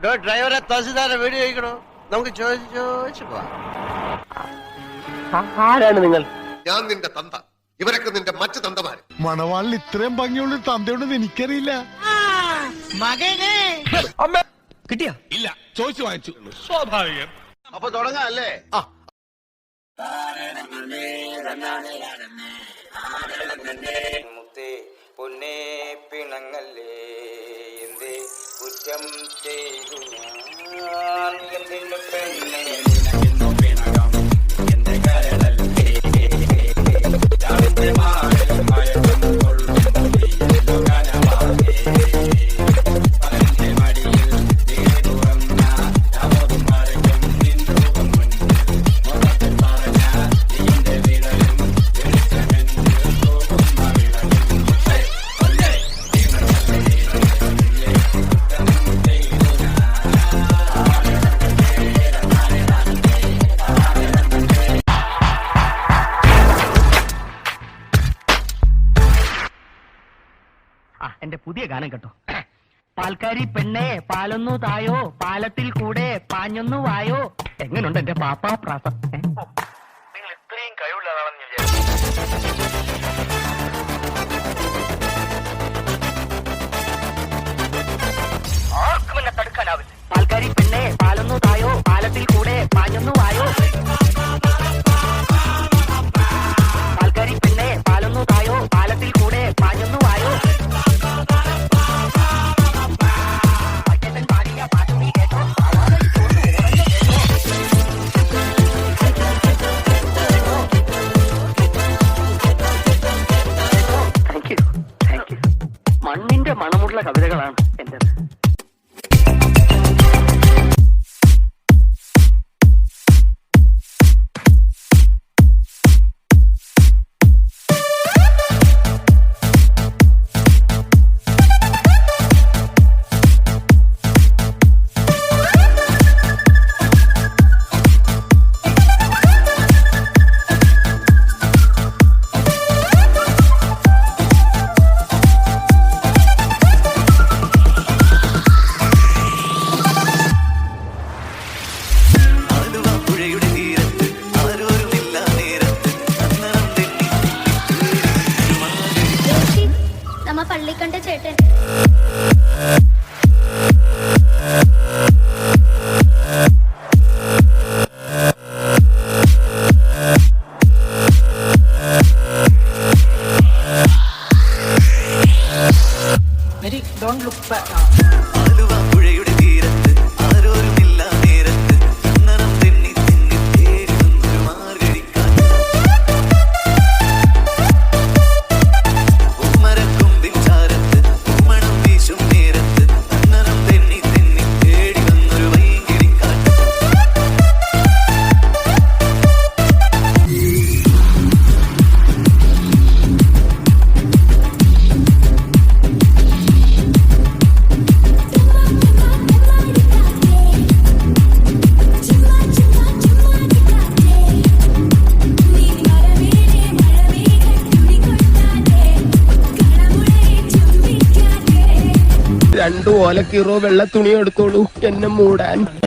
ഡ്രൈവറെ തഹസിൽദാരെ വീട് ചോദിക്കണോ? നമുക്ക് ചോദിച്ചു പോവാം. ആരാണ് നിങ്ങൾ? ഞാൻ നിന്റെ തന്ത, ഇവരൊക്കെ നിന്റെ മറ്റു തന്തമാര്. മണവാളിൽ ഇത്രയും ഭംഗിയുള്ള തന്തയുണ്ടെന്ന് എനിക്കറിയില്ല. മകനെ കിട്ടിയാ? ഇല്ല, ചോദിച്ചു വാങ്ങിച്ചു. സ്വാഭാവികം. അപ്പൊ തുടങ്ങാം അല്ലേ? മുത്തേ പൊന്നേ പിണങ്ങല്ലേ, എന്തേ കുറ്റം ചെയ്തു ഞാൻ എന്തിനു പെണ്ണേ പിണകം എന്റെ കരളല്ലേ മഴ എന്റെ പുതിയ ഗാനം കേട്ടോ. പാൽക്കാരി പെണ്ണേ പാലൊന്നു തായോ, പാലത്തിൽ കൂടെ പാഞ്ഞൊന്നു വായോ. എങ്ങനുണ്ട് എന്റെ പാപ്പാ പ്രാസം? നിങ്ങൾ ഇത്രയും കഴിവുള്ളതാണെന്ന് വിചാരിച്ചു. ആർക്കും എന്നെ തടുക്കാനാവില്ല. പാൽക്കാരി പെണ്ണേ പാലൊന്നു തായോ, പാലത്തിൽ കൂടെ പാഞ്ഞൊന്നു വായോ. പാൽക്കാരി പെണ്ണേ പാലൊന്നു തായോ, പാലത്തിൽ കൂടെ പാഞ്ഞൊന്നു വായോ. മണ്ണിന്റെ മണമുള്ള കവിതകളാണ് എന്റേത്. നമ്മ പള്ളിക്കണ്ട ചേട്ടൻ Don't look back. പുഴയുടെ തീരത്ത് ആരോരുമില്ല നേരത്ത് ചന്ദനം തെന്നി തെന്നി തേടി വന്നൊരു മാർഗഴിക്കാറ്റ്. പൂമരക്കൊമ്പിൻ ചാരത്ത് പൂമണം വീശും നേരത്ത് ചന്ദനം തെന്നി തെന്നി തേടി വന്നൊരു വൈകിളിക്കാറ്റ്. രണ്ടു ഓലക്കീറോ വെള്ള തുണി എടുത്തോളൂ എന്നെ മൂടാൻ.